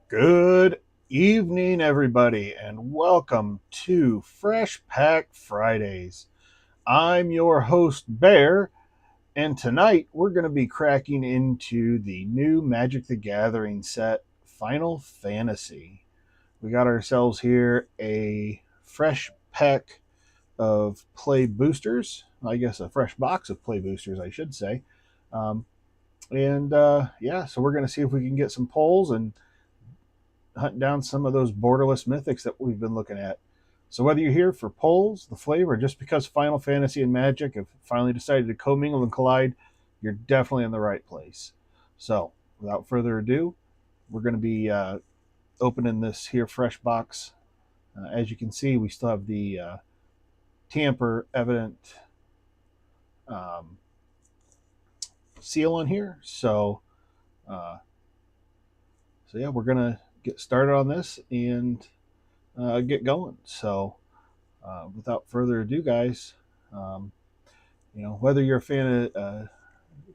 Good evening, everybody, and welcome to Fresh Pack Fridays. I'm your host, Bear, and tonight we're going to be cracking into the new Magic the Gathering set, Final Fantasy. We got ourselves here a fresh pack of play boosters. I guess a fresh box of play boosters, I should say. Um, and so we're going to see if we can get some polls and hunt down some of those borderless mythics that we've been looking at. So whether you're here for polls, the flavor, or just because Final Fantasy and Magic have finally decided to commingle and collide, you're definitely in the right place. So without further ado, we're going to be opening this here fresh box. As you can see, we still have the tamper evident um, seal on here. Uh, so yeah, we're gonna get started on this and get going. So without further ado, guys, um, whether you're a fan of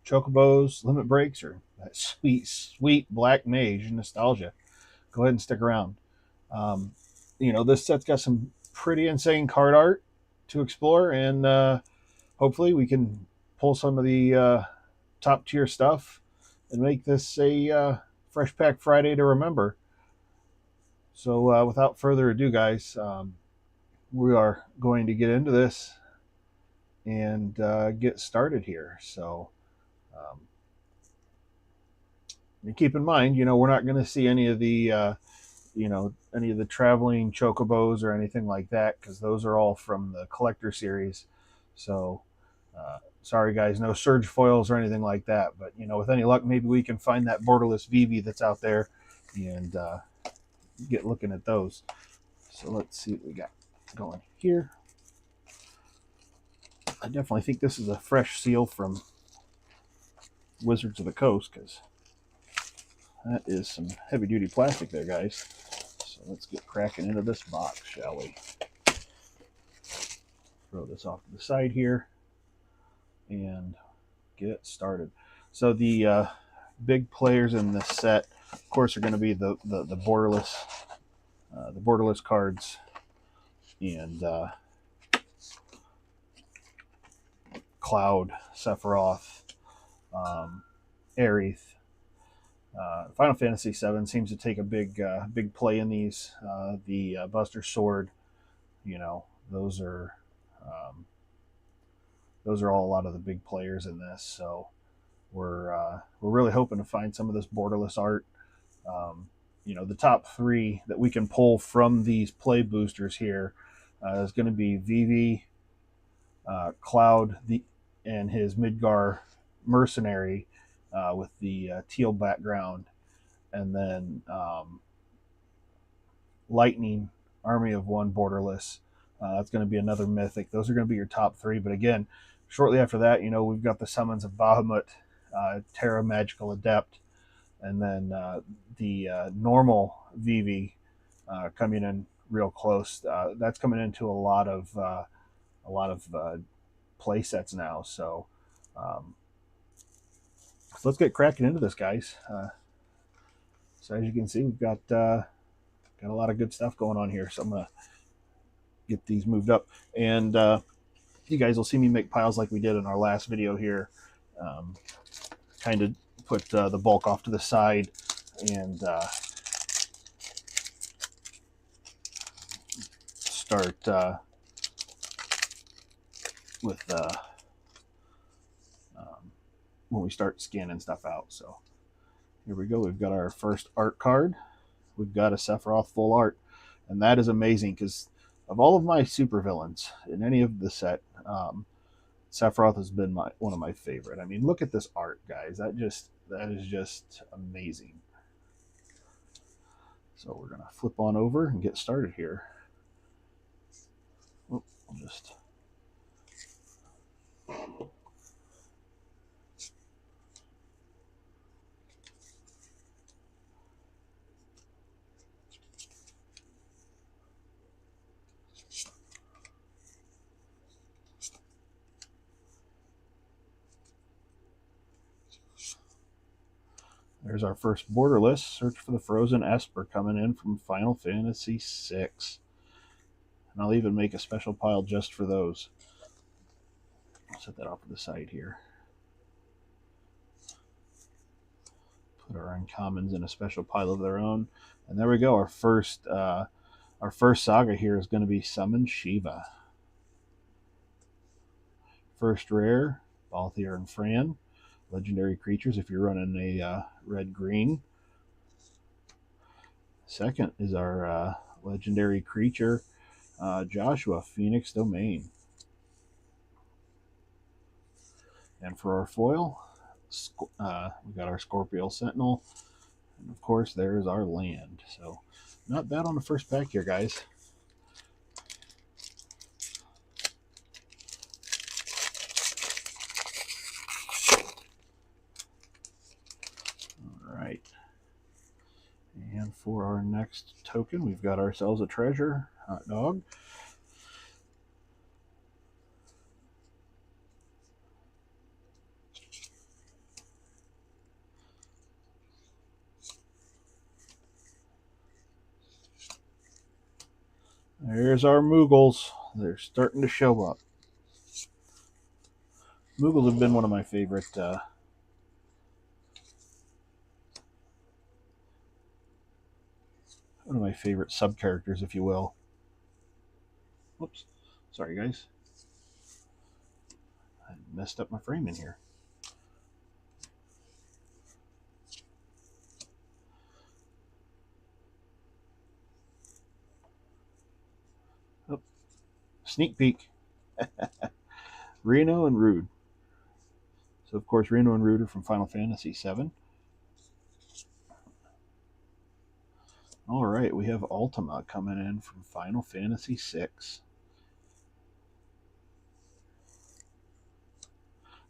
chocobos, limit breaks, or that sweet, sweet black mage nostalgia, go ahead and stick around. Um, this set's got some pretty insane card art to explore, and hopefully we can pull some of the top tier stuff and make this a Fresh Pack Friday to remember. So without further ado, guys, we are going to get into this and get started here. So, um, and keep in mind, we're not going to see any of the, any of the traveling chocobos or anything like that because those are all from the collector series. So, sorry guys, no surge foils or anything like that. But with any luck, maybe we can find that borderless VV that's out there and get looking at those. So let's see what we got going here. I definitely think this is a fresh seal from Wizards of the Coast because that is some heavy duty plastic there, guys. So let's get cracking into this box, shall we? Throw this off to the side here and get started. So the big players in this set, of course, are going to be the borderless cards, and Cloud, Sephiroth, Aerith. Final Fantasy VII seems to take a big play in these. The Buster Sword, those are um, those are all a lot of the big players in this. So we're really hoping to find some of this borderless art. The top three that we can pull from these play boosters here is going to be Vivi, Cloud, and his Midgar mercenary with the teal background, and then Lightning, Army of One, borderless. That's going to be another mythic. Those are going to be your top three. But again, shortly after that, we've got the summons of Bahamut, Terra Magical Adept, and then the normal Vivi coming in real close. That's coming into a lot of play sets now. So let's get cracking into this, guys. So as you can see, we've got a lot of good stuff going on here. So I'm gonna get these moved up, and you guys will see me make piles like we did in our last video here. Kind of put the bulk off to the side and start with when we start scanning stuff out. So here we go. We've got our first art card. We've got a Sephiroth full art, and that is amazing because of all of my supervillains in any of the set, Sephiroth has been one of my favorite. I mean, look at this art, guys. That is just amazing. So we're gonna flip on over and get started here. I'll just There's our first borderless. Search for the Frozen Esper coming in from Final Fantasy VI. And I'll even make a special pile just for those. I'll set that off to the side here. Put our uncommons in a special pile of their own. And there we go. Our first saga here is going to be Summon Shiva. First rare, Balthier and Fran. Legendary creatures if you're running a red-green. Second is our legendary creature, Joshua, Phoenix Domain. And for our foil, we got our Scorpio Sentinel. And of course, there's our land. So, not bad on the first pack here, guys. All right. And for our next token, we've got ourselves a treasure, Hot Dog. There's our Moogles. They're starting to show up. Moogles have been one of my favorite sub-characters, if you will. Whoops. Sorry, guys. I messed up my frame in here. Oh, sneak peek. Reno and Rude. So, of course, Reno and Rude are from Final Fantasy VII. All right, we have Ultima coming in from Final Fantasy VI.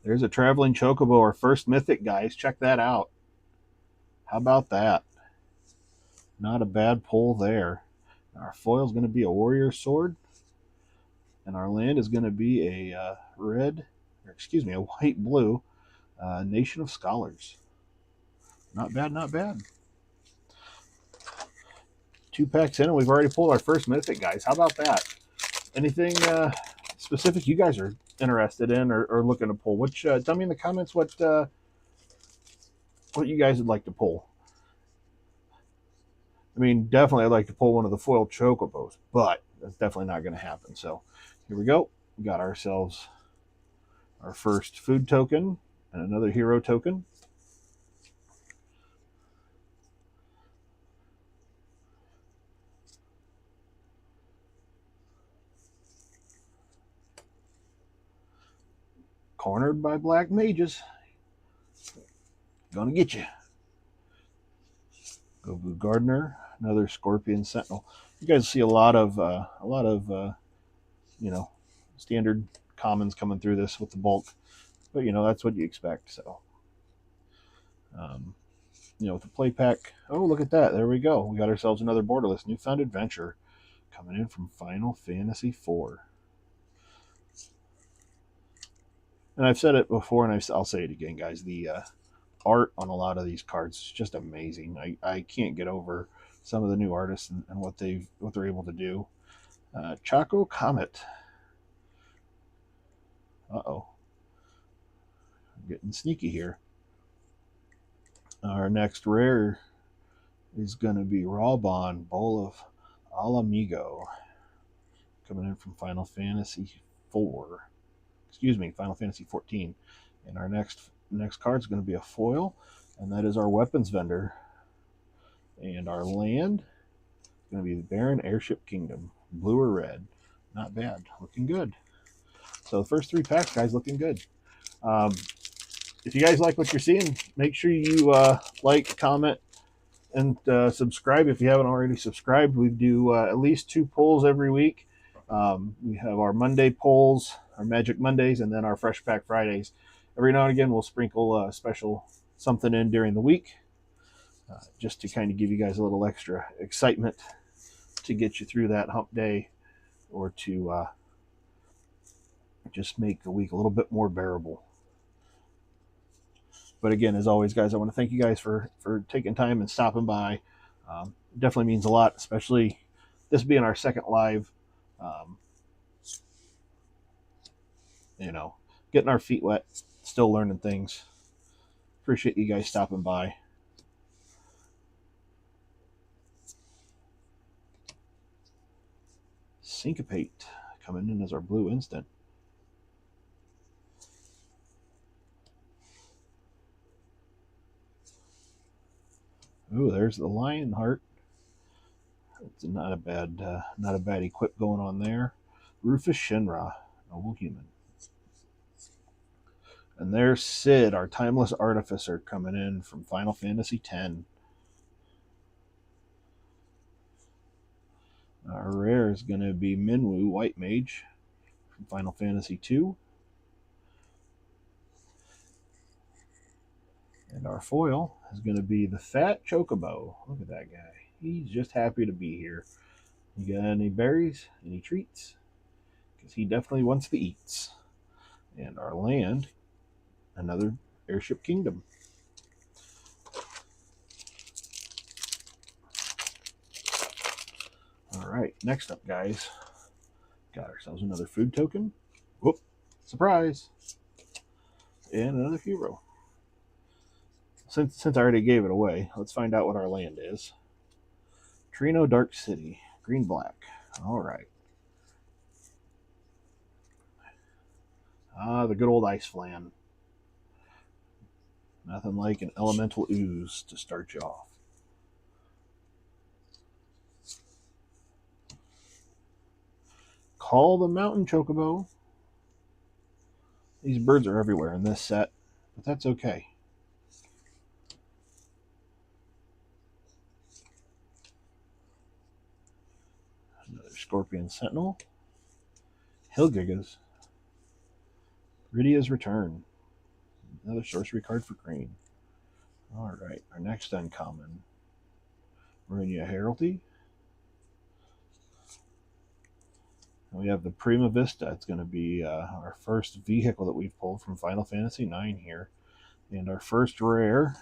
There's a Traveling Chocobo, our first mythic, guys. Check that out. How about that? Not a bad pull there. Our foil is going to be a Warrior Sword. And our land is going to be a a white-blue Nation of Scholars. Not bad, not bad. 2 packs in, and we've already pulled our first mythic, guys. How about that? Anything specific you guys are interested in or looking to pull? Which tell me in the comments what you guys would like to pull. I mean, definitely I'd like to pull one of the foiled Chocobos, but that's definitely not going to happen. So here we go. We got ourselves our first food token and another hero token. Cornered by black mages. Gonna get you. Gobu Gardener, another Scorpion Sentinel. You guys see a lot of standard commons coming through this with the bulk, but that's what you expect. So, with the play pack. Oh, look at that! There we go. We got ourselves another borderless Newfound Adventure coming in from Final Fantasy IV. And I've said it before, and I'll say it again, guys. The art on a lot of these cards is just amazing. I can't get over some of the new artists and what they're able to do. Choco Comet. Uh-oh. I'm getting sneaky here. Our next rare is going to be Rawbon, Bowl of Alamigo, coming in from Final Fantasy IV. Excuse me, Final Fantasy 14. And our next card is going to be a foil, and that is our weapons vendor. And our land is going to be the Baron Airship Kingdom, blue or red. Not bad, looking good. So the first 3 packs, guys, looking good. If you guys like what you're seeing, make sure you like, comment, and subscribe if you haven't already subscribed. We do at least 2 polls every week. We have our Monday polls, our Magic Mondays, and then our Fresh Pack Fridays. Every now and again, we'll sprinkle a special something in during the week, just to kind of give you guys a little extra excitement to get you through that hump day, or to just make the week a little bit more bearable. But again, as always, guys, I want to thank you guys for taking time and stopping by. Definitely means a lot, especially this being our second live. Um, you know, getting our feet wet, still learning things. Appreciate you guys stopping by. Syncopate coming in as our blue instant. Ooh, there's the Lionheart. It's not a bad equip going on there. Rufus Shinra, Noble Human. And there's Sid, our Timeless Artificer, coming in from Final Fantasy X. Our rare is going to be Minwu, White Mage, from Final Fantasy II. And our foil is going to be the Fat Chocobo. Look at that guy. He's just happy to be here. You got any berries? Any treats? Because he definitely wants the eats. And our land, another Airship Kingdom. All right, next up, guys. Got ourselves another food token. Whoop, surprise. And another hero. Since I already gave it away, let's find out what our land is. Trino Dark City, green-black. All right. The good old Ice Flan. Nothing like an elemental ooze to start you off. Call the Mountain Chocobo. These birds are everywhere in this set, but that's okay. Another Scorpion Sentinel. Hilgigas. Rydia's Return. Another sorcery card for green. Alright, our next uncommon. Marinia Heraldry. And we have the Prima Vista. It's going to be our first vehicle that we've pulled from Final Fantasy IX here. And our first rare.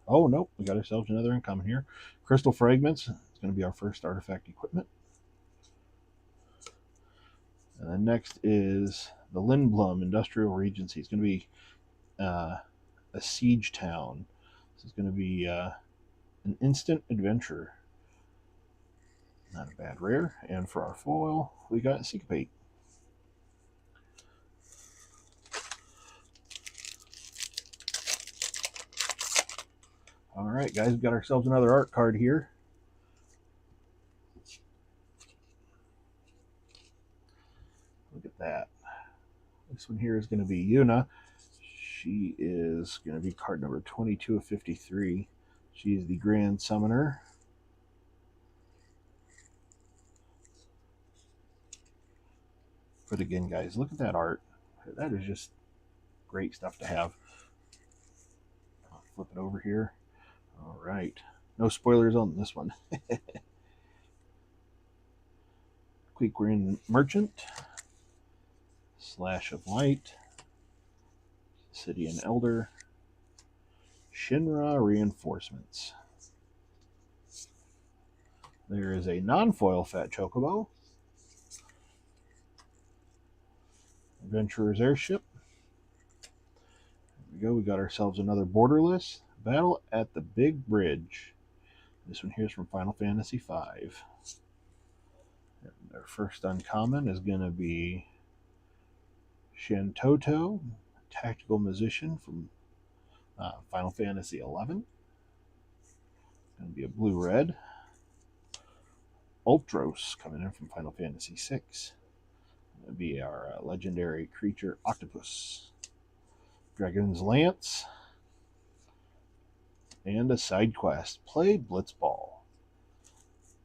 Oh, nope. We got ourselves another uncommon here. Crystal Fragments. It's going to be our first artifact equipment. And then next is the Lindblum Industrial Regency. It's going to be a siege town. This is going to be an instant adventure. Not a bad rare. And for our foil, we got Syncopate. All right, guys, we've got ourselves another art card here. Look at that. This one here is going to be Yuna. She is going to be card number 22 of 53. She is the Grand Summoner. But again, guys, look at that art. That is just great stuff to have. I'll flip it over here. All right. No spoilers on this one. Queequeg Merchant. Slash of Light. Obsidian Elder. Shinra Reinforcements. There is a non-foil Fat Chocobo. Adventurer's Airship. There we go. We got ourselves another Borderless. Battle at the Big Bridge. This one here is from Final Fantasy V. And our first uncommon is going to be Shantoto, Tactical Musician from Final Fantasy XI. Going to be a blue-red. Ultros coming in from Final Fantasy VI. Going to be our legendary creature Octopus. Dragon's Lance. And a side quest. Play Blitzball.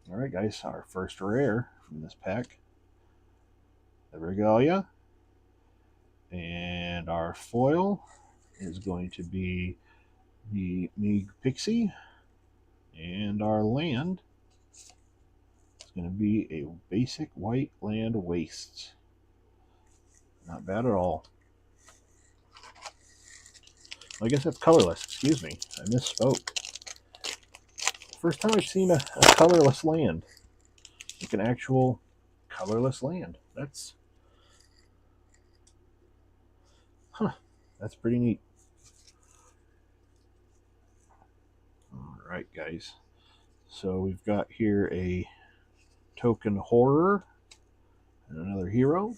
Alright, guys, our first rare from this pack. The Regalia. And our foil is going to be the Meeg Pixie. And our land is going to be a basic white land waste. Not bad at all. I guess that's colorless. Excuse me. I misspoke. First time I've seen a colorless land. Like an actual colorless land. That's pretty neat. All right, guys. So we've got here a token horror and another hero.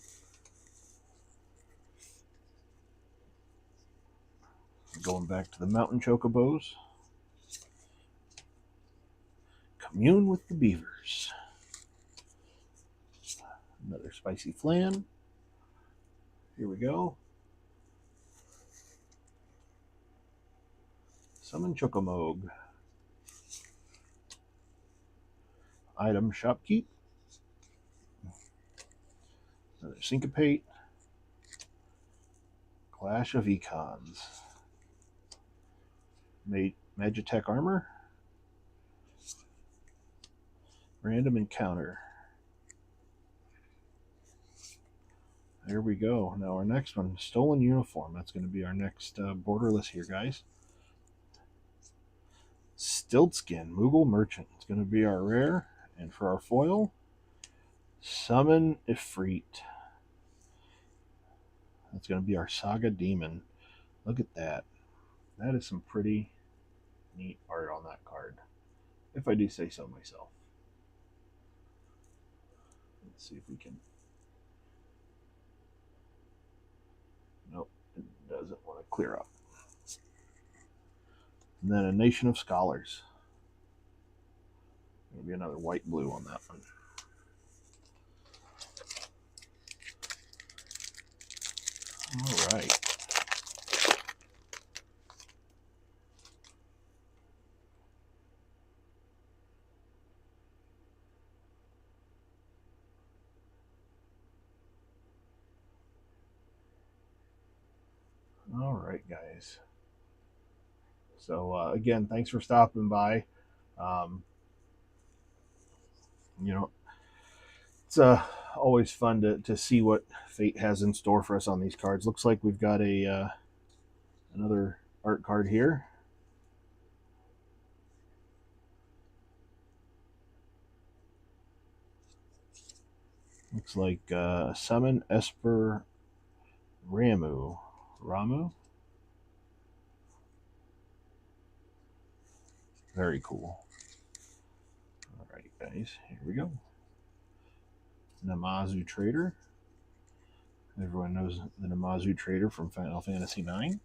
Going back to the mountain chocobos. Commune with the beavers. Another spicy flan. Here we go. Summon Chocomogue. Item Shopkeep. Another Syncopate. Clash of Econs. Magitech Armor. Random Encounter. There we go. Now our next one, Stolen Uniform. That's going to be our next borderless here, guys. Stiltskin, Moogle Merchant. It's going to be our rare. And for our foil, Summon Ifrit. That's going to be our Saga Demon. Look at that. That is some pretty neat art on that card, if I do say so myself. Let's see if we can... Nope, it doesn't want to clear up. And then a Nation of Scholars. There'll be another white-blue on that one. All right. All right, guys. So again, thanks for stopping by. You know, it's always fun to see what fate has in store for us on these cards. Looks like we've got a another art card here. Looks like Summon Esper Ramu. Very cool. All right, guys, here we go. Namazu Trader. Everyone knows the Namazu Trader from Final Fantasy IX.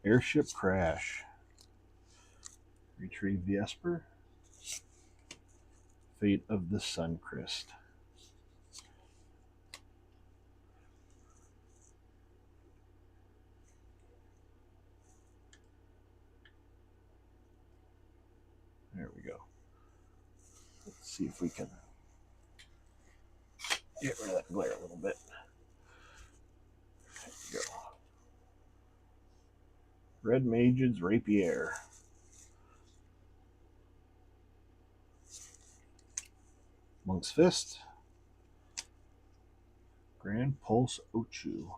Airship Crash. Retrieve the Esper. Fate of the Suncrist. There we go. Let's see if we can get rid of that glare a little bit. There we go. Red Mage's Rapier. Monk's Fist. Grand Pulse Ochu.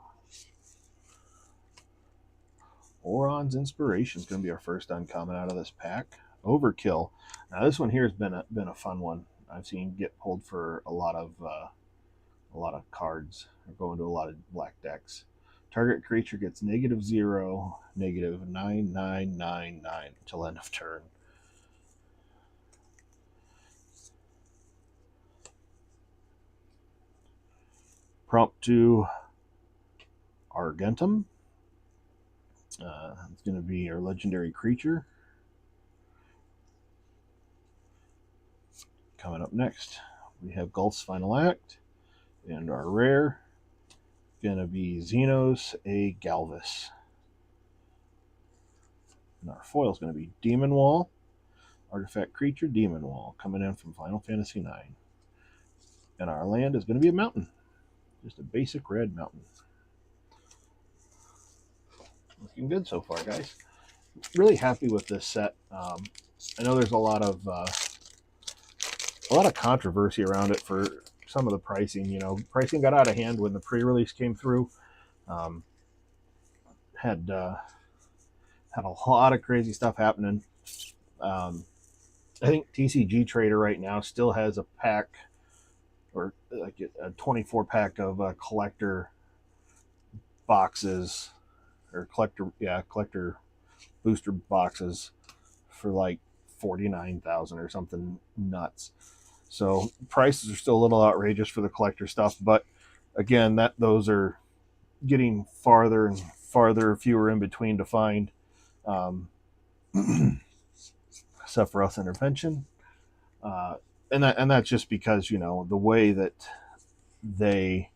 Oron's Inspiration is going to be our first uncommon out of this pack. Overkill. Now this one here has been a fun one. I've seen get pulled for a lot of cards. Or go into a lot of black decks. Target creature gets -0, -9999 until end of turn. Prompt to Argentum. It's going to be our legendary creature. Coming up next, we have Gulf's Final Act, and our rare going to be Xenos A Galvis. And our foil is going to be Demon Wall, artifact creature Demon Wall, coming in from Final Fantasy IX. And our land is going to be a mountain, just a basic red mountain. Looking good so far, guys. Really happy with this set. I know there's a lot of controversy around it for some of the pricing. You know, pricing got out of hand when the pre-release came through. had had a lot of crazy stuff happening. Um, I think TCG Trader right now still has a pack, or like a 24 pack of collector boxes, or collector booster boxes for like 49,000 or something nuts. So prices are still a little outrageous for the collector stuff, but again, those are getting farther and farther, fewer in between to find. Um, Sephiroth intervention, and that's just because, you know, the way that they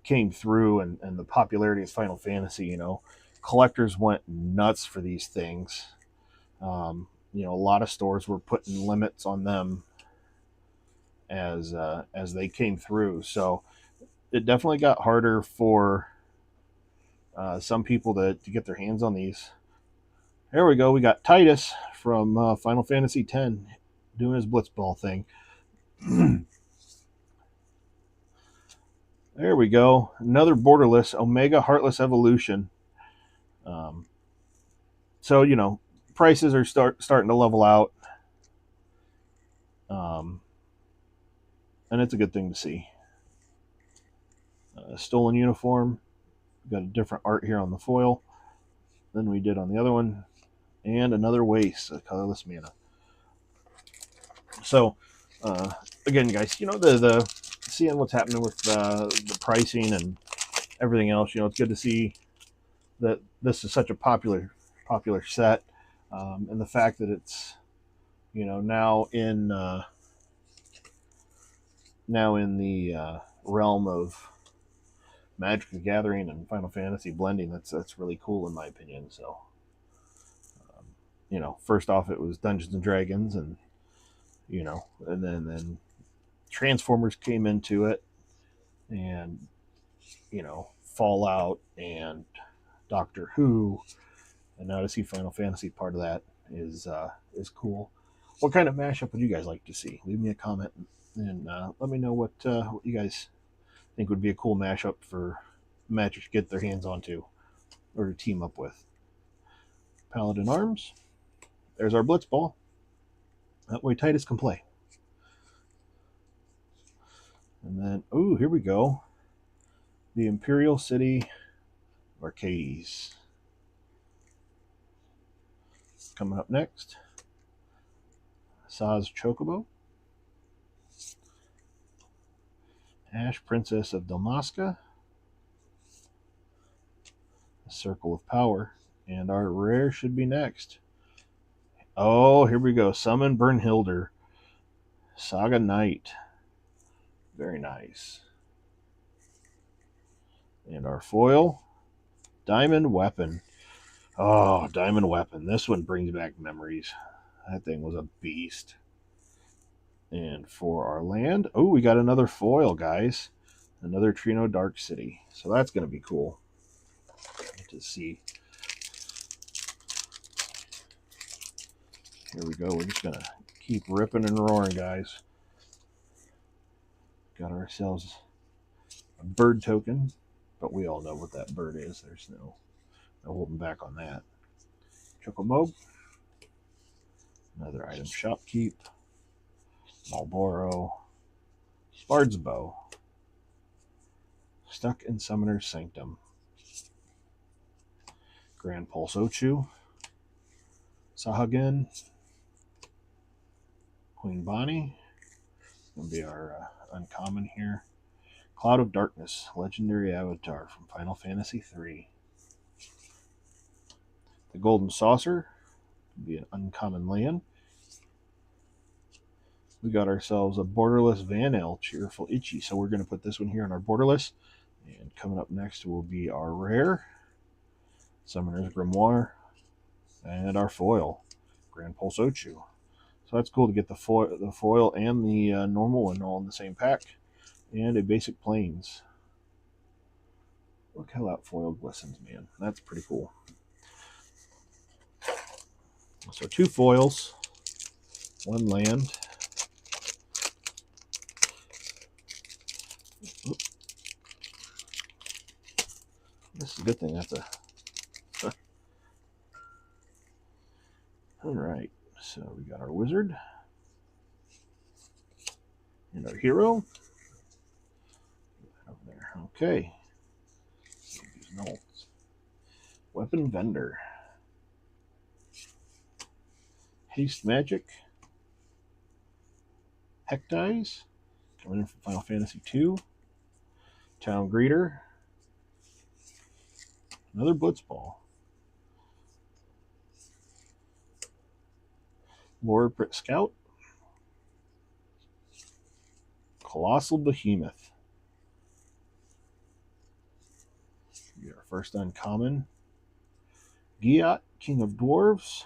came through, and the popularity of Final Fantasy. You know, collectors went nuts for these things. You know, a lot of stores were putting limits on them as they came through. So it definitely got harder for some people to get their hands on these. There we go. We got Titus from Final Fantasy X doing his Blitzball thing. There we go. Another borderless Omega Heartless Evolution. Um, so, you know, prices are starting to level out. And it's a good thing to see. Stolen uniform. Got a different art here on the foil than we did on the other one. And another waste, a colorless mana. So, again, guys, you know, the seeing what's happening with the pricing and everything else, you know, it's good to see that this is such a popular set, and the fact that it's, you know, now in the realm of Magic the Gathering and Final Fantasy blending. That's really cool in my opinion. So, you know, first off, it was Dungeons and Dragons, and you know, and then Transformers came into it, and you know, Fallout and Doctor Who, and now to see Final Fantasy part of that is cool. What kind of mashup would you guys like to see? Leave me a comment and let me know what you guys think would be a cool mashup for Magic to get their hands onto or to team up with. Paladin Arms. There's our Blitzball. That way Titus can play. And then, oh, here we go. The Imperial City Arcades. Coming up next, Saz Chocobo. Ash Princess of Dalmasca. Circle of Power. And our rare should be next. Oh, here we go. Summon Bernhilder. Saga Knight. Very nice. And our foil, Diamond Weapon. Oh, Diamond Weapon. This one brings back memories. That thing was a beast. And for our land, oh, we got another foil, guys. Another Trino Dark City. So that's going to be cool to see. Here we go. We're just going to keep ripping and roaring, guys. Got ourselves a bird token, but we all know what that bird is. There's no holding back on that. Chocomob. Another item shopkeep. Marlboro. Bard's Bow. Stuck in Summoner's Sanctum. Grand Pulse Ochu. Sahagin. Queen Bonnie. Gonna be our uncommon here. Cloud of Darkness, legendary avatar from Final Fantasy III. The Golden Saucer, will be an uncommon land. We got ourselves a borderless Vanel, Cheerful Itchy, so we're going to put this one here on our borderless. And coming up next will be our rare, Summoner's Grimoire, and our foil, Grand Pulse Ochu. So that's cool to get the foil and the normal one all in the same pack. And a basic plains. Look how that foil glistens, man. That's pretty cool. So 2 foils, 1 land. This is a good thing. That's a All right, so we got our wizard and our hero over there. Okay, no weapon vendor, haste magic, Hectize coming in from Final Fantasy II, town greeter, another blitzball, Lord Brit Scout, colossal behemoth. We get our first uncommon, Giat, King of Dwarves.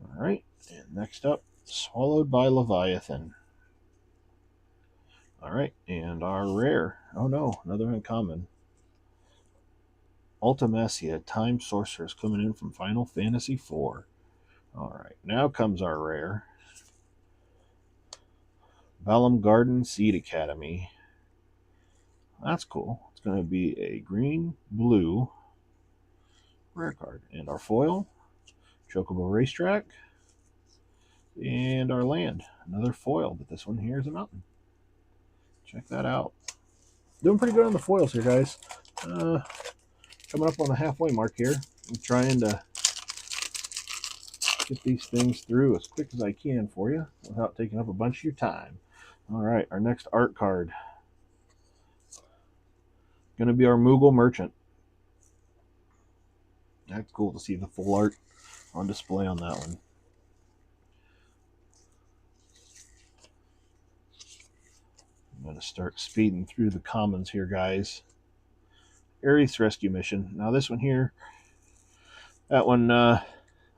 All right, and next up, Swallowed by Leviathan. All right, and our rare. Oh no, another uncommon. Ultimacia, Time Sorceress, coming in from Final Fantasy IV. All right, now comes our rare. Vellum Garden Seed Academy. That's cool. It's going to be a green, blue rare card. And our foil, Chocobo Racetrack, and our land. Another foil, but this one here is a mountain. Check that out. Doing pretty good on the foils here, guys. Coming up on the halfway mark here. I'm trying to get these things through as quick as I can for you without taking up a bunch of your time. All right, our next art card. Going to be our Moogle Merchant. That's cool to see the full art on display on that one. I'm going to start speeding through the commons here, guys. Aerith's Rescue Mission. Now this one here, that one I'm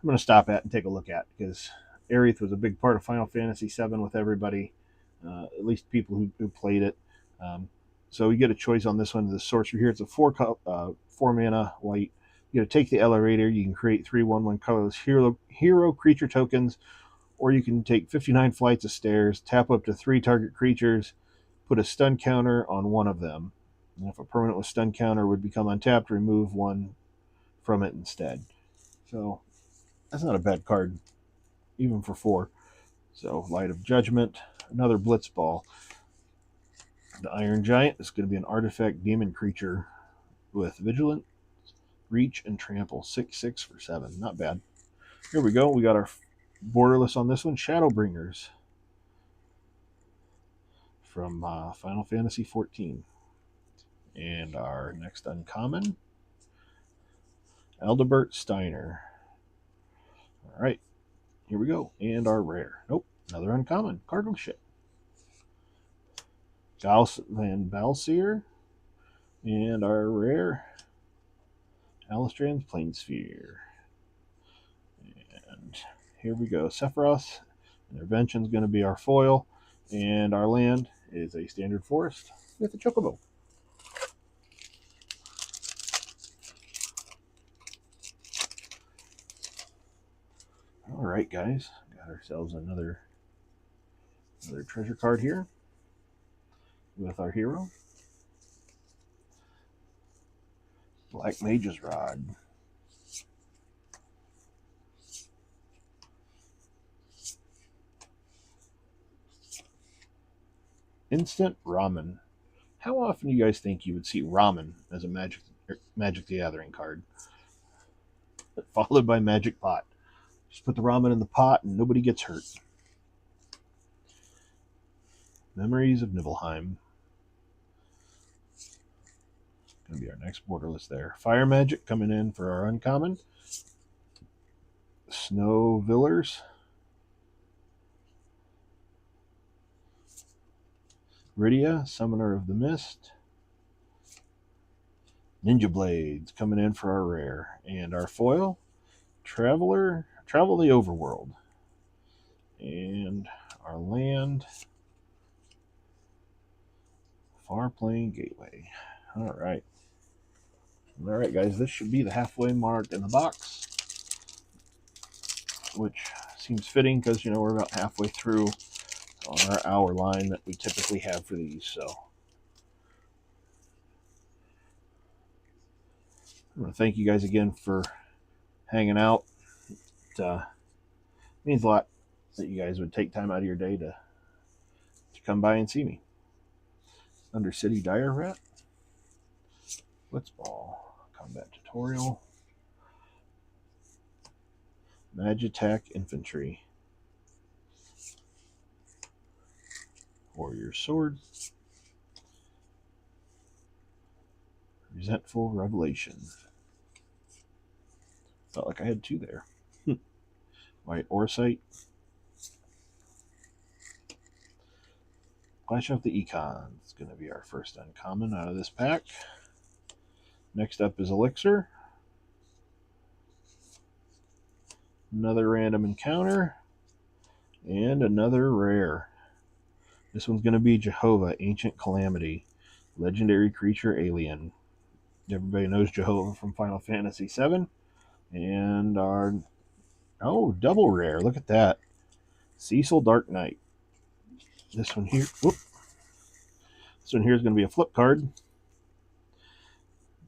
going to stop at and take a look at because Aerith was a big part of Final Fantasy VII with everybody, at least people who played it. So you get a choice on this one. The sorcerer here, it's a 4 mana white. You got to take the elevator. You can create 3 1/1 colorless hero creature tokens, or you can take 59 flights of stairs, tap up to 3 target creatures, put a stun counter on one of them. And if a permanent with stun counter would become untapped, remove 1 from it instead. So that's not a bad card, even for 4. So Light of Judgment, another Blitzball. The Iron Giant is going to be an artifact demon creature with Vigilant, Reach, and Trample. 6/6 for 7. Not bad. Here we go. We got our borderless on this one. Shadowbringers from Final Fantasy XIV. And our next uncommon, Aldebert Steiner. All right. Here we go. And our rare. Nope. Another uncommon. Cargo Ship. Gauss Van Balseer. And our rare, Alistrand's Plainsphere. And here we go. Sephiroth Intervention is going to be our foil. And our land is a standard forest with a chocobo. All right, guys. Got ourselves another treasure card here with our hero. Black Mage's Rod. Instant Ramen. How often do you guys think you would see ramen as a Magic the Gathering card? Followed by Magic Pot. Just put the ramen in the pot and nobody gets hurt. Memories of Nibelheim. Going to be our next borderless there. Fire Magic coming in for our uncommon. Snow Villers. Rydia, Summoner of the Mist. Ninja Blades coming in for our rare. And our foil, Travel the Overworld. And our land, Far Plain Gateway. All right. All right, guys, this should be the halfway mark in the box, which seems fitting because, we're about halfway through on our hour line that we typically have for these. So I want to thank you guys again for hanging out, means a lot that you guys would take time out of your day to come by and see me. Undercity Dire Rat, Blitzball, Combat Tutorial, Magitac Infantry, Warrior Sword, Resentful Revelation. Felt like I had two there. White Orsight, Clash of the Econ. It's going to be our first uncommon out of this pack. Next up is Elixir. Another random encounter. And another rare. This one's going to be Jehovah, Ancient Calamity. Legendary creature alien. Everybody knows Jehovah from Final Fantasy VII. And our... Oh, double rare. Look at that. Cecil Dark Knight. This one here... Whoop. This one here is going to be a flip card.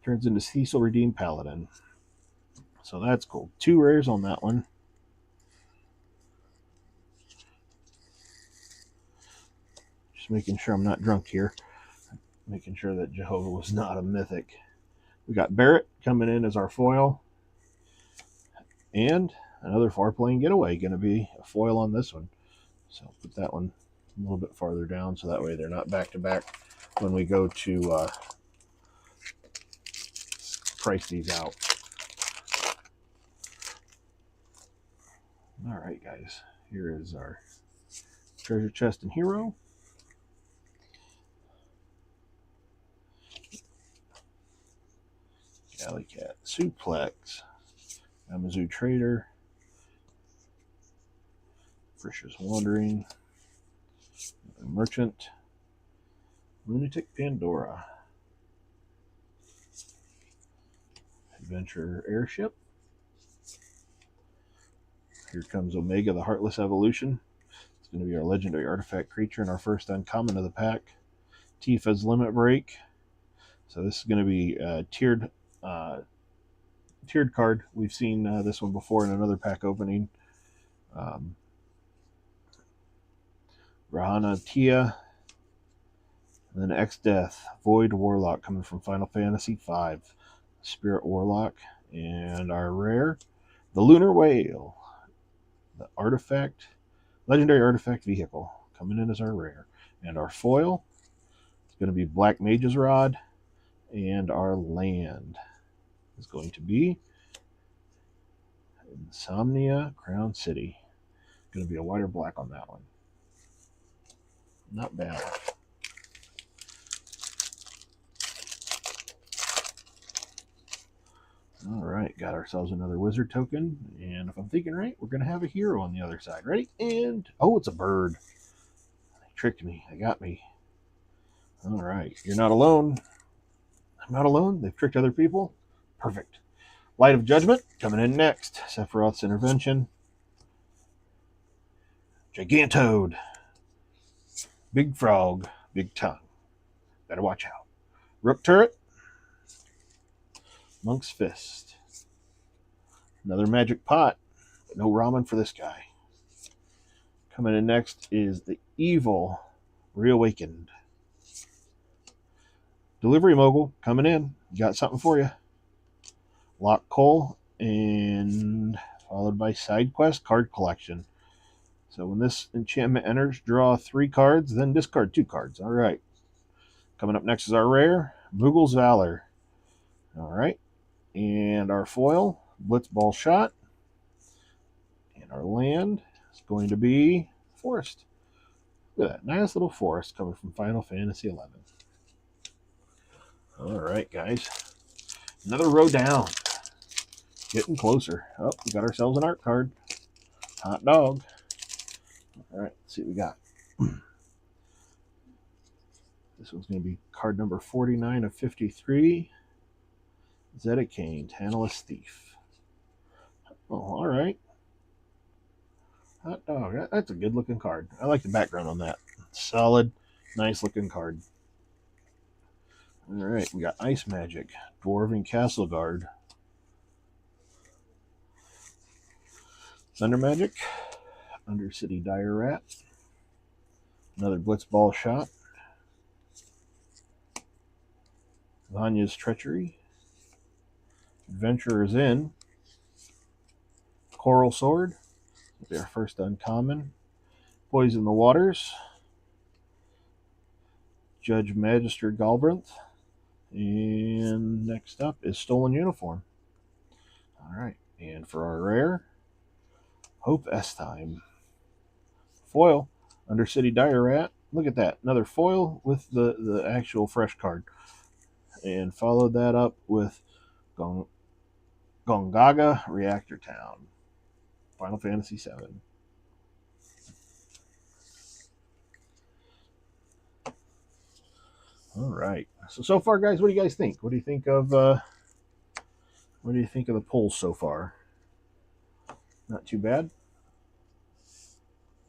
Turns into Cecil Redeemed Paladin. So that's cool. Two rares on that one. Just making sure I'm not drunk here. Making sure that Jehovah was not a mythic. We got Barrett coming in as our foil. And another 4-plane getaway. Going to be a foil on this one. So I'll put that one a little bit farther down so that way they're not back to back when we go to price these out. All right, guys. Here is our treasure chest and hero. Alley Cat, Suplex, Amazoo Trader, Precious Wandering, Merchant, Lunatic Pandora, Adventure Airship. Here comes Omega, the Heartless Evolution. It's going to be our legendary artifact creature and our first uncommon of the pack. Tifa's Limit Break. So this is going to be tiered card. We've seen this one before in another pack opening. Rahana Tia, and then X-Death, Void Warlock coming from Final Fantasy V, Spirit Warlock, and our rare, the Lunar Whale, the artifact, legendary artifact vehicle coming in as our rare, and our foil is going to be Black Mage's Rod, and our land is going to be Insomnia Crown City. Going to be a white or black on that one. Not bad. All right, got ourselves another wizard token, and if I'm thinking right, we're going to have a hero on the other side. Ready? And, oh, it's a bird. They tricked me. They got me. All right, you're not alone. I'm not alone. They've tricked other people. Perfect. Light of Judgment coming in next. Sephiroth's Intervention. Gigantode. Big Frog. Big Tongue. Better watch out. Rook Turret. Monk's Fist. Another Magic Pot. But no ramen for this guy. Coming in next is the Evil Reawakened. Delivery Mogul coming in. Got something for you. Lock Cole, and followed by Side Quest Card Collection. So when this enchantment enters, draw 3 cards, then discard 2 cards. All right. Coming up next is our rare, Mughals Valor. All right. And our foil, Blitzball Shot. And our land is going to be Forest. Look at that. Nice little forest coming from Final Fantasy XI. All right, guys. Another row down. Getting closer. Oh, we got ourselves an art card. Hot dog. All right, let's see what we got. This one's going to be card number 49 of 53. Zedekane, Tantalus Thief. Oh, all right. Hot dog. That's a good looking card. I like the background on that. Solid, nice looking card. All right, we got Ice Magic, Dwarven Castle Guard. Thunder Magic, Undercity Dire Rat, another Blitzball Shot, Vanya's Treachery, Adventurer's Inn, Coral Sword, will be our first uncommon, Poison the Waters, Judge Magister Galbranth, and next up is Stolen Uniform. All right, and for our rare, Hope S Time. Foil, Undercity Dire Rat. Look at that, another foil with the actual fresh card. And followed that up with Gongaga Reactor Town. Final Fantasy VII. All right. So far, guys, what do you guys think? What do you think of the polls so far? Not too bad.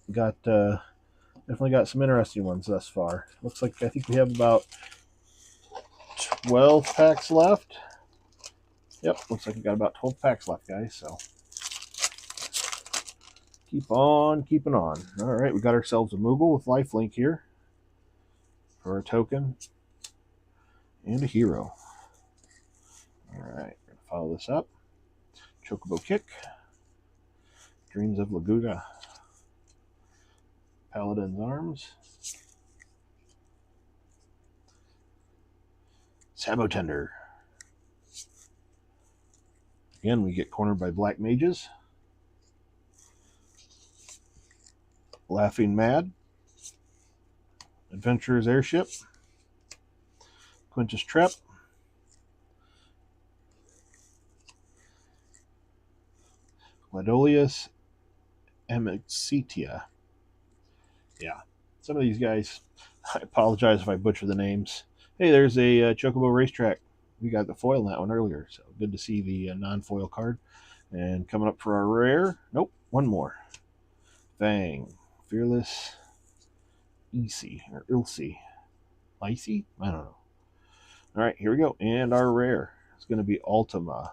Got definitely got some interesting ones thus far. Looks like I think we have about 12 packs left. Yep, looks like we got about 12 packs left, guys. So keep on keeping on. All right, we got ourselves a Moogle with lifelink here for a token and a hero. All right, gonna follow this up. Chocobo Kick, Dreams of Laguga, Paladin's Arms, Sabotender. Again, we get cornered by Black Mages. Laughing Mad, Adventurer's Airship, Quintus Trep, Gladolius Emixitia. Yeah, some of these guys, I apologize if I butcher the names. Hey, there's a Chocobo Racetrack. We got the foil in that one earlier, so good to see the non-foil card. And coming up for our rare, nope, one more. Fang, Fearless, Easy, or Ilse. Icy? I don't know. All right, here we go. And our rare is going to be Ultima,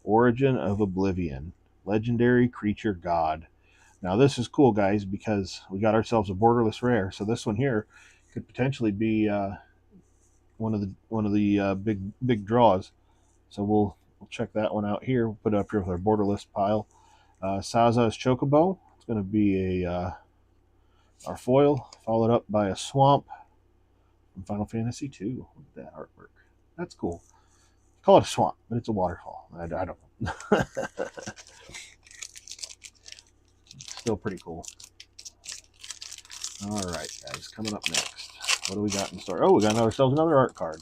Origin of Oblivion, Legendary Creature God. Now this is cool, guys, because we got ourselves a borderless rare. So this one here could potentially be one of the big draws. So we'll check that one out here. We'll put it up here with our borderless pile. Saza's Chocobo. It's going to be our foil, followed up by a Swamp from Final Fantasy II. Look at that artwork. That's cool. Call it a swamp, but it's a waterfall. I don't know. Still pretty cool. All right, guys, coming up next. What do we got in store? Oh, we got ourselves another art card.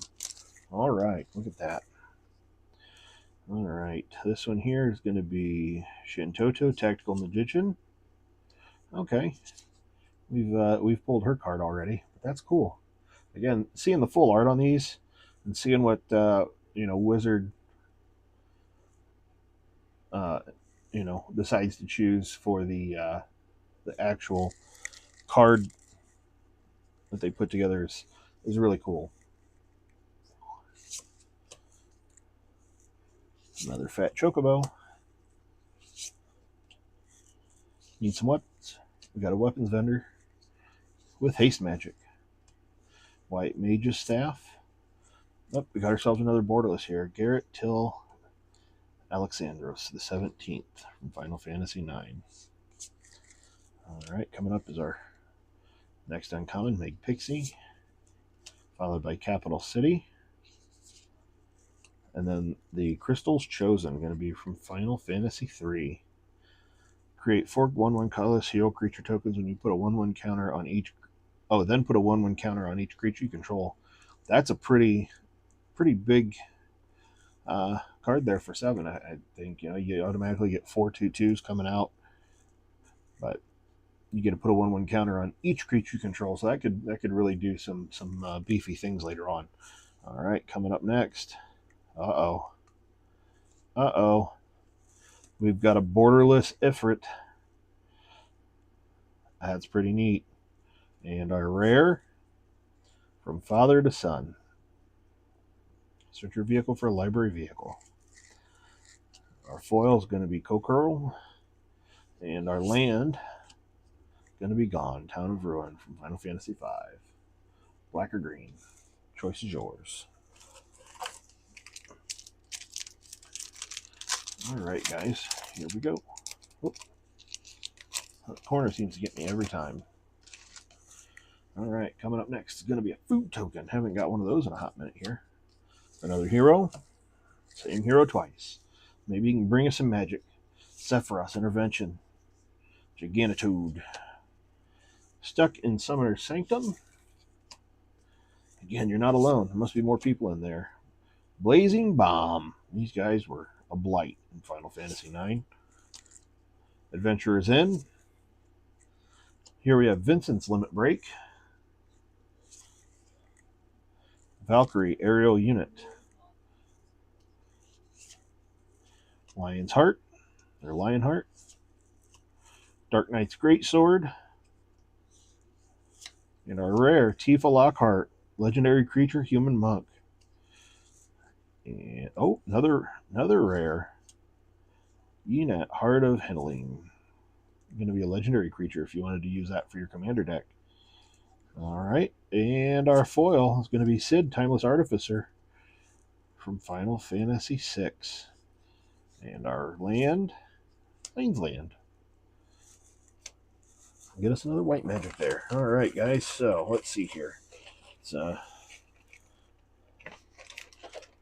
All right, look at that. All right, this one here is going to be Shintoto, Tactical Magician. Okay, we've pulled her card already, but that's cool. Again, seeing the full art on these and seeing what Wizard decides to choose for the actual card that they put together is really cool. Another fat Chocobo. Need some weapons. We got a weapons vendor with haste magic. White Mage's Staff. Oh, we got ourselves another borderless here. Garrett Till Alexandros, the 17th from Final Fantasy IX. All right, coming up is our next uncommon, Meg Pixie, followed by Capital City. And then the Crystals Chosen, going to be from Final Fantasy III. Create 4 1/1 colorless hero creature tokens when you put a 1/1 counter on each. Oh, then put a 1/1 counter on each creature you control. That's a pretty big card there for 7. I think you automatically get 4 2/2s coming out, but you get to put a 1/1 counter on each creature you control. So that could really do some beefy things later on. All right, coming up next. Uh oh. We've got a borderless Ifrit. That's pretty neat. And our rare, from father to son. Search your vehicle for a library vehicle. Our foil is going to be Kokoro, And our land going to be gone. Town of Ruin from Final Fantasy V. Black or green? Choice is yours. All right, guys. Here we go. Whoop. That corner seems to get me every time. All right, coming up next is going to be a food token. Haven't got one of those in a hot minute here. Another hero. Same hero twice. Maybe you can bring us some magic. Sephiroth Intervention. Gigantoad. Stuck in Summoner's Sanctum. Again, you're not alone. There must be more people in there. Blazing Bomb. These guys were a blight in Final Fantasy IX. Adventurer's Inn. Here we have Vincent's Limit Break. Valkyrie Aerial Unit. Lion's Heart. Or Lionheart. Dark Knight's Greatsword. And our rare Tifa Lockhart. Legendary Creature Human Monk. And another rare. Enat Heart of Henneling. Going to be a legendary creature if you wanted to use that for your commander deck. All right, and our foil is going to be Sid, Timeless Artificer from Final Fantasy VI. And our land, Lane's Land. Get us another white magic there. All right, guys, so let's see here. Let's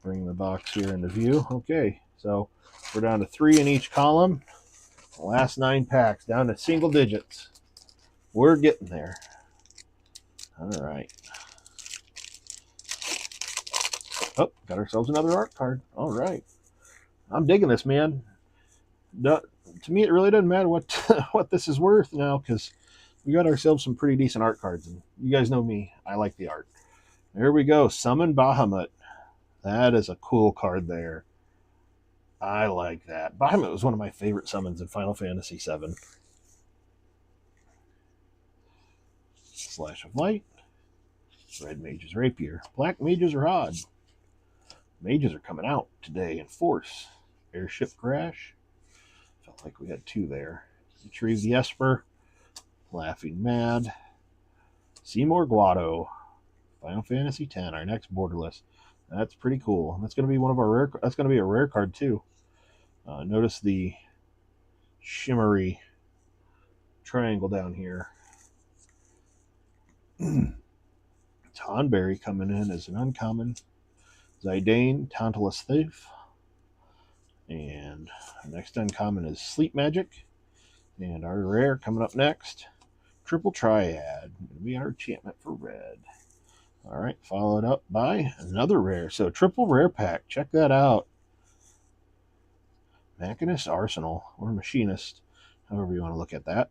bring the box here into view. Okay, so we're down to 3 in each column. The last 9 packs, down to single digits. We're getting there. All right. Oh, got ourselves another art card. All right. I'm digging this, man. No, to me, it really doesn't matter what what this is worth now, because we got ourselves some pretty decent art cards. And you guys know me. I like the art. There we go. Summon Bahamut. That is a cool card there. I like that. Bahamut was one of my favorite summons in Final Fantasy VII. Slash of Light. Red Mage's Rapier. Black Mage's Rod. Mages are coming out today in force. Airship Crash. Felt like we had 2 there. Retrieve the Esper. Laughing Mad. Seymour Guado. Final Fantasy X, our next borderless. That's pretty cool. That's going to be one of our rare. That's going to be a rare card too. Notice the shimmery triangle down here. Tonberry coming in as an uncommon. Zidane, Tauntless Thief. And next uncommon is Sleep Magic. And our rare coming up next, Triple Triad. Going to be our enchantment for red. All right, followed up by another rare. So triple rare pack. Check that out. Machinist Arsenal or Machinist, however you want to look at that.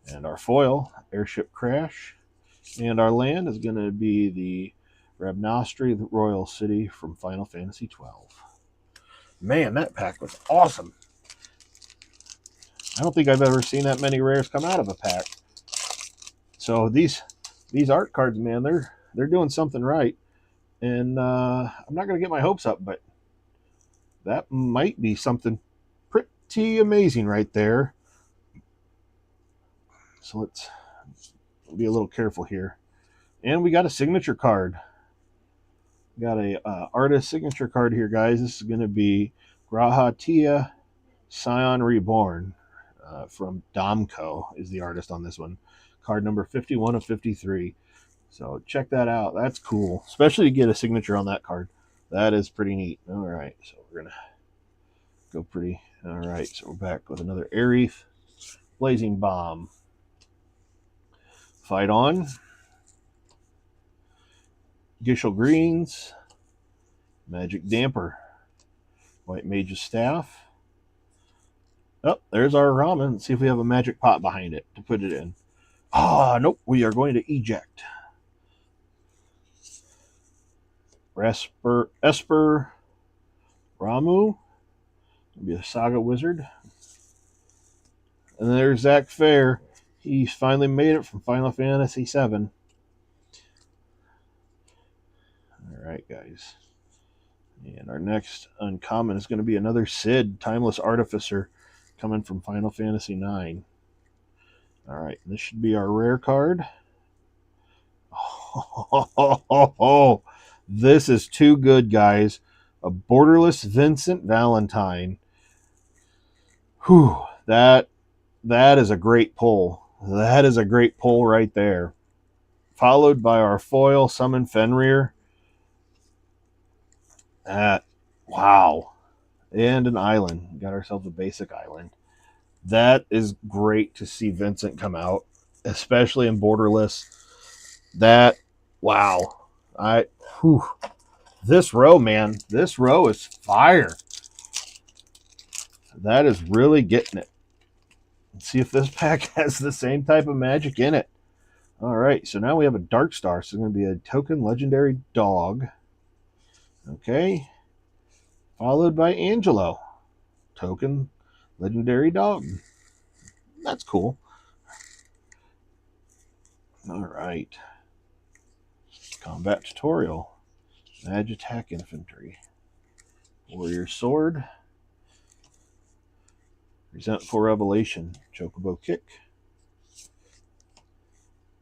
And our foil, Airship Crash. And our land is going to be the Rabnostri, the Royal City from Final Fantasy XII. Man, that pack was awesome. I don't think I've ever seen that many rares come out of a pack. So these art cards, man, they're doing something right. And I'm not going to get my hopes up, but that might be something pretty amazing right there. So let's be a little careful here. And we got a signature card. We got a artist signature card here, guys. This is going to be Graha Tia Scion Reborn from Domco is the artist on this one. Card number 51 of 53. So check that out. That's cool, especially to get a signature on that card. That is pretty neat. All right, so we're going to go pretty. All right, so we're back with another Aerith. Blazing Bomb. Fight On. Gishel Greens. Magic Damper. White Mage's Staff. Oh, there's our ramen. Let's see if we have a magic pot behind it to put it in. Nope. We are going to eject. Esper Ramu. Be a Saga Wizard. And there's Zach Fair. He's finally made it from Final Fantasy VII. Alright, guys. And our next uncommon is going to be another Sid, Timeless Artificer. coming from Final Fantasy IX. All right, this should be our rare card. Oh, this is too good, guys. A borderless Vincent Valentine. Whew, that is a great pull. That is a great pull right there. Followed by our foil Summon Fenrir. Wow. And an island. Got ourselves a basic island. That is great to see Vincent come out, especially in borderless. Wow. This row, man. This row is fire. That is really getting it. Let's see if this pack has the same type of magic in it. All right, so now we have a Dark Star. So it's going to be a token legendary dog. Okay. Followed by Angelo. Token legendary dog. That's cool. All right. Combat tutorial. Mage attack infantry. Warrior sword. Resentful revelation. Chocobo kick.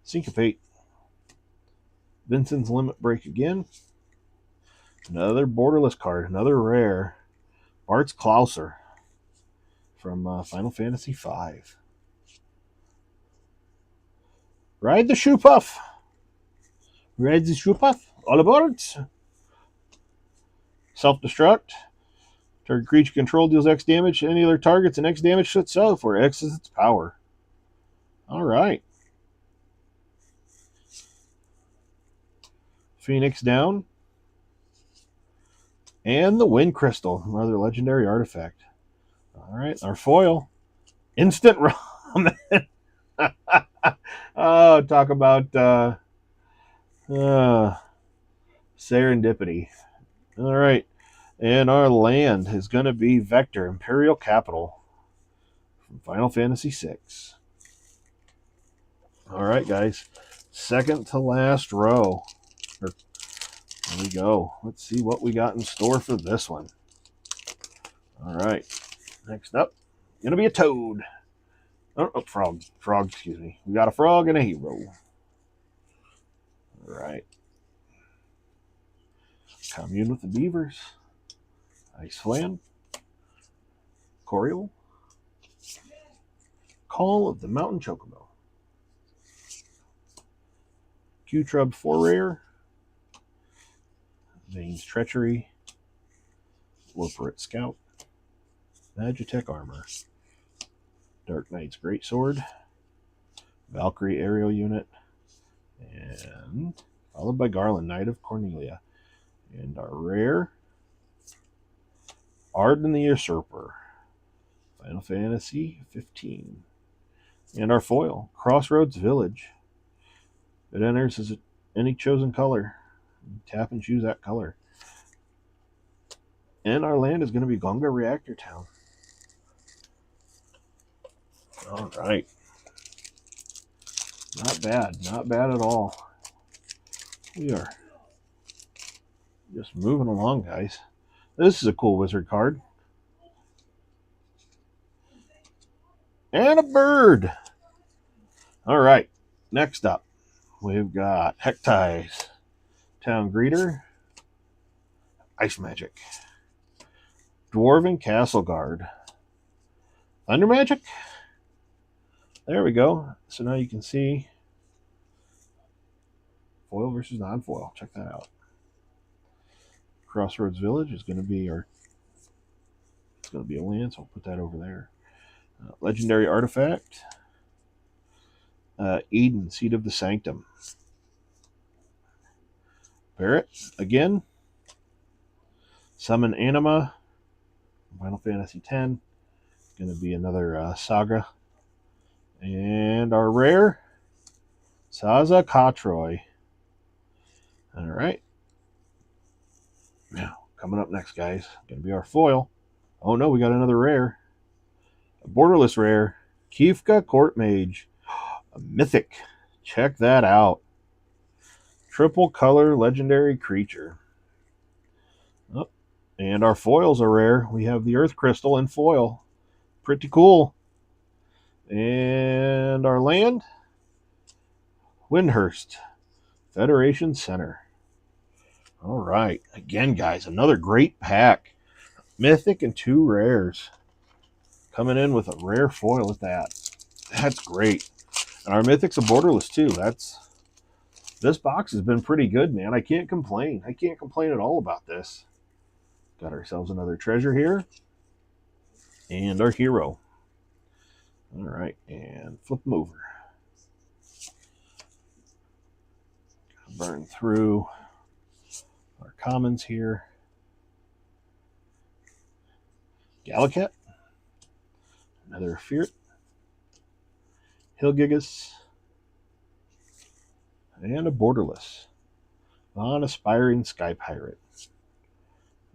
Syncopate. Vincent's limit break again. Another borderless card. Another rare. Bart's Klauser from Final Fantasy V. Ride the shoe puff. Ride the shoe puff. All aboard. Self-destruct. Target creature control deals X damage to any other targets and X damage to itself, where X is its power. All right. Phoenix down. And the Wind Crystal, another legendary artifact. All right, our foil. Instant ramen. Oh, talk about serendipity. All right. And our land is going to be Vector, Imperial Capital from Final Fantasy VI. All right, guys. Second to last row. There we go. Let's see what we got in store for this one. All right. Next up, going to be a toad. Oh, frog. Frog, excuse me. We got a frog and a hero. All right. Commune with the beavers. Ice Flan. Coriol. Call of the Mountain Chocobo. Q-Trub 4 rare. Vane's Treachery. Loperate Scout. Magitech Armor. Dark Knight's Greatsword. Valkyrie Aerial Unit. And followed by Garland, Knight of Cornelia. And our rare, Arden the Usurper. Final Fantasy 15. And our foil, Crossroads Village. It enters as any chosen color. Tap and choose that color. And our land is going to be Gonga Reactor Town. All right. Not bad. Not bad at all. We are just moving along, guys. This is a cool wizard card. And a bird. All right. Next up, we've got Hectize, Town Greeter, Ice Magic, Dwarven Castle Guard, Thunder Magic. There we go. So now you can see foil versus non-foil. Check that out. Crossroads Village is going to be our. It's going to be a land, so I'll put that over there. Legendary Artifact. Eden, Seed of the Sanctum. Barrett, again. Summon Anima. Final Fantasy X. Going to be another saga. And our rare, Saza Katroy. All right. Now, coming up next, guys, going to be our foil. Oh, no, we got another rare. A borderless rare, Kefka Court Mage. A mythic. Check that out. Triple color legendary creature. Oh, and our foils are rare. We have the Earth Crystal in foil. Pretty cool. And our land, Windhurst, Federation Center. All right. Again, guys, another great pack. Mythic and 2 rares. Coming in with a rare foil at that. That's great. And our Mythics are borderless too. This box has been pretty good, man. I can't complain. I can't complain at all about this. Got ourselves another treasure here. And our hero. All right. And flip them over. Burn through our commons here. Gallicat. Another Feart. Hilgigas. And a borderless. Non-aspiring Sky Pirate.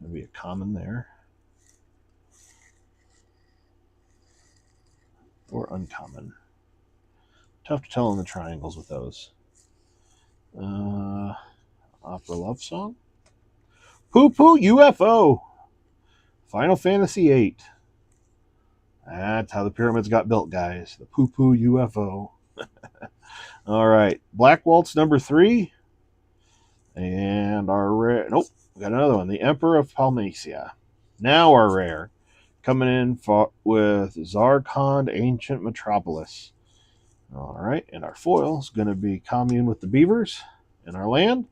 Going to be a common there. Or uncommon. Tough to tell in the triangles with those. Opera Love Song. Poo Poo UFO. Final Fantasy VIII. That's how the pyramids got built, guys. The Poo Poo UFO. All right. Black Waltz number 3. And our rare. Nope. We got another one. The Emperor of Palmacia. Now our rare. Coming in with Zarkand Ancient Metropolis. All right. And our foil is going to be Commune with the Beavers. And our land,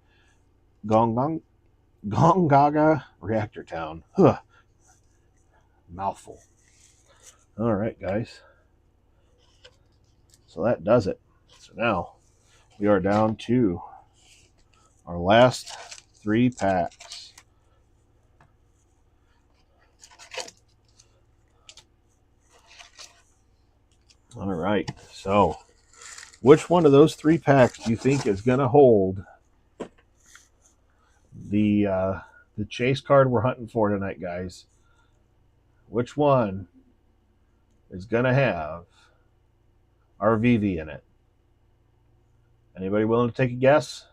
Gongaga Reactor Town. Huh. Mouthful. All right, guys. So that does it. So now we are down to our last 3 packs. All right. So which one of those 3 packs do you think is going to hold the chase card we're hunting for tonight, guys? Which one is going to have our VV in it? Anybody willing to take a guess?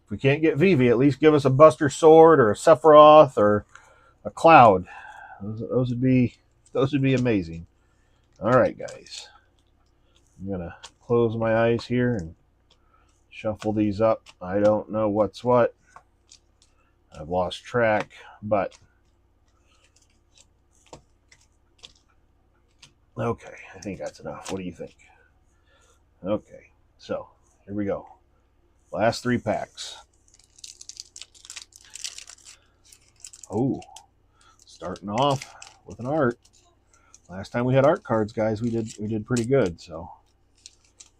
If we can't get VV, at least give us a Buster Sword or a Sephiroth or a Cloud. Those would be amazing. All right, guys. I'm going to close my eyes here and shuffle these up. I don't know what's what. I've lost track, but okay, I think that's enough. What do you think? Okay, so here we go. Last 3 packs. Oh, starting off with an art. Last time we had art cards, guys, we did pretty good. So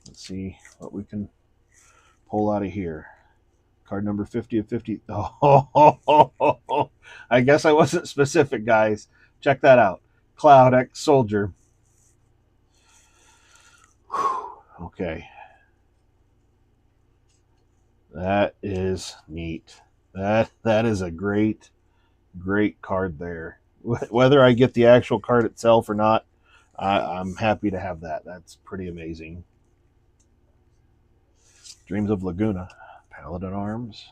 let's see what we can pull out of here. Card number 50 of 50. Oh, I guess I wasn't specific, guys. Check that out. Cloud X Soldier. Whew. Okay. That is neat. That is a great card there. Whether I get the actual card itself or not, I'm happy to have that. That's pretty amazing. Dreams of Laguna. Paladin Arms.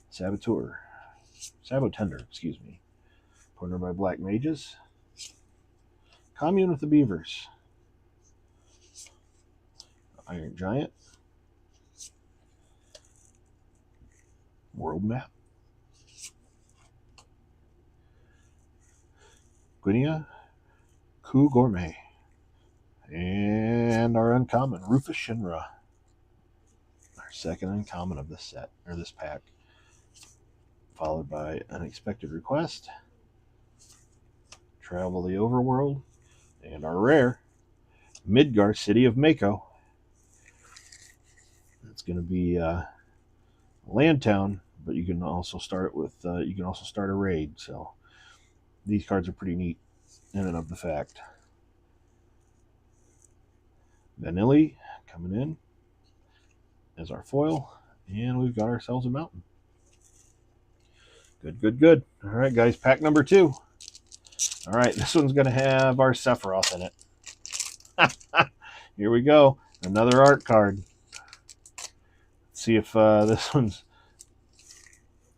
Sabotender, excuse me. Partnered by Black Mages. Commune with the Beavers. Iron Giant. World Map. Guinea. Coup Gourmet. And our uncommon, Rufus Shinra. Our second uncommon of this set, or this pack. Followed by Unexpected Request. Travel the Overworld. And our rare, Midgar City of Mako. It's going to be Land Town, but you can also start with start a raid. So these cards are pretty neat in and of the fact. Vanilli coming in as our foil, and we've got ourselves a mountain. Good. All right, guys, pack number 2. All right, this one's going to have our Sephiroth in it. Here we go. Another art card. Let's see if this one's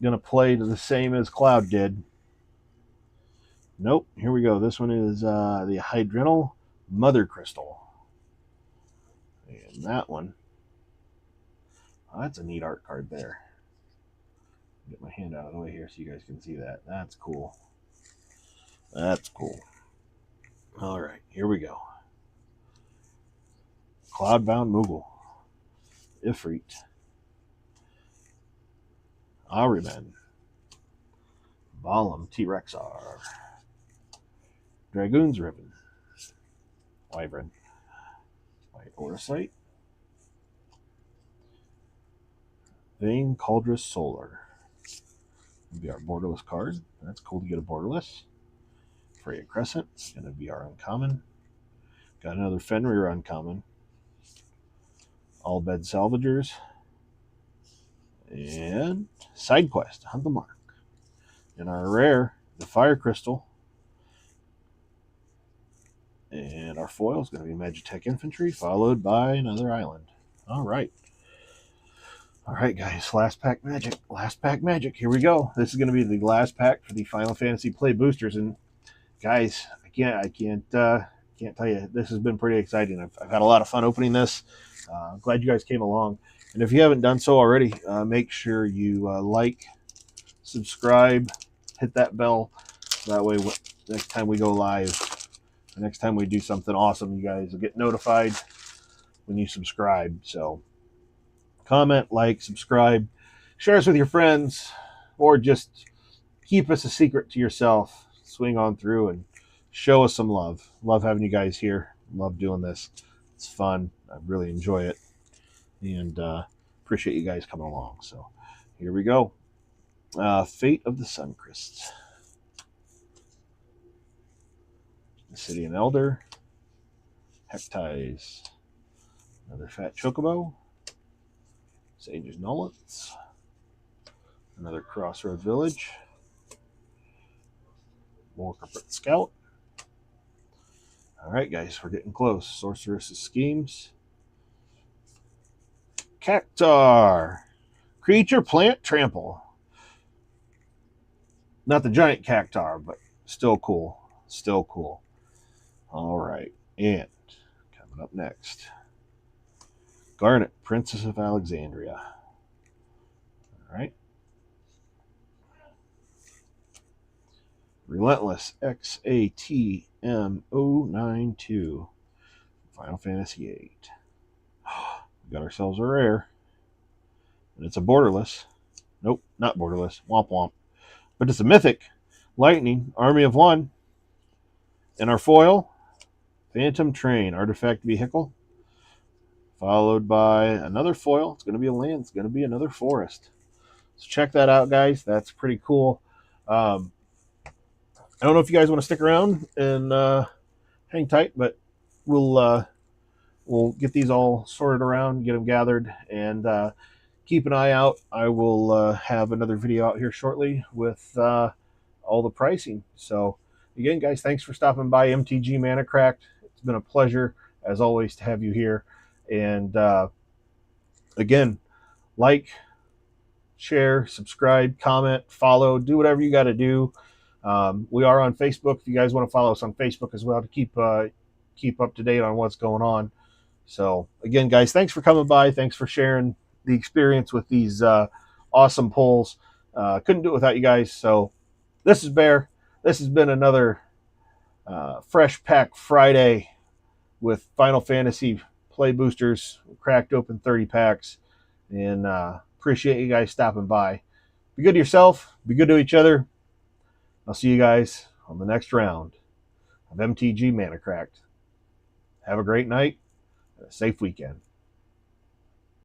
going to play to the same as Cloud did. Nope. Here we go. This one is the Hydrenal Mother Crystal. And that one, oh, that's a neat art card there. Get my hand out of the way here so you guys can see that. That's cool. That's cool. All right, here we go. Cloudbound Moogle, Ifrit, Ahriman, Balam T-Rexar, Dragoon's Ribbon, Wyvern, White Orsite, Vane Cauldrus Solar. It'll be our borderless card. That's cool to get a borderless. Freya Crescent, going to be our uncommon. Got another Fenrir uncommon. All Bed Salvagers. And Side Quest, Hunt the Mark. And our rare, the Fire Crystal. And our foil is going to be Magitech Infantry, followed by another island. All right. All right, guys. Last pack magic. Last pack magic. Here we go. This is going to be the last pack for the Final Fantasy Play Boosters. And guys, I can't tell you. This has been pretty exciting. I've had a lot of fun opening this. I'm glad you guys came along. And if you haven't done so already, make sure you like, subscribe, hit that bell. That way, next time we go live, the next time we do something awesome, you guys will get notified when you subscribe. So comment, like, subscribe, share us with your friends, or just keep us a secret to yourself. Swing on through and show us some love. Love having you guys here. Love doing this. It's fun. I really enjoy it. And appreciate you guys coming along. So here we go. Fate of the Suncrist. Obsidian Elder. Hectize. Another Fat Chocobo. Sage's Nullets. Another Crossroad Village. More Corporate Scout. Alright, guys, we're getting close. Sorceress's Schemes. Cactar. Creature Plant Trample. Not the giant Cactar, but still cool. Still cool. Alright, and coming up next. Garnet, Princess of Alexandria. Alright. Relentless XATM092. Final Fantasy VIII. We got ourselves a rare. And it's a borderless. Nope, not borderless. Womp womp. But it's a mythic. Lightning, Army of One. And our foil, Phantom Train, Artifact Vehicle. Followed by another foil. It's going to be a land. It's going to be another forest. So check that out, guys. That's pretty cool. I don't know if you guys want to stick around and hang tight, but we'll get these all sorted around, get them gathered, and keep an eye out. I will have another video out here shortly with all the pricing. So again, guys, thanks for stopping by MTG Mana Cracked. It's been a pleasure, as always, to have you here. And again, like, share, subscribe, comment, follow, do whatever you got to do. We are on Facebook. If you guys want to follow us on Facebook as well to keep up to date on what's going on. So again, guys, thanks for coming by. Thanks for sharing the experience with these awesome polls. Couldn't do it without you guys. So this is Bear. This has been another Fresh Pack Friday with Final Fantasy Play Boosters. We cracked open 30 packs, and appreciate you guys stopping by. Be good to yourself. Be good to each other. I'll see you guys on the next round of MTG Mana Cracked. Have a great night and a safe weekend.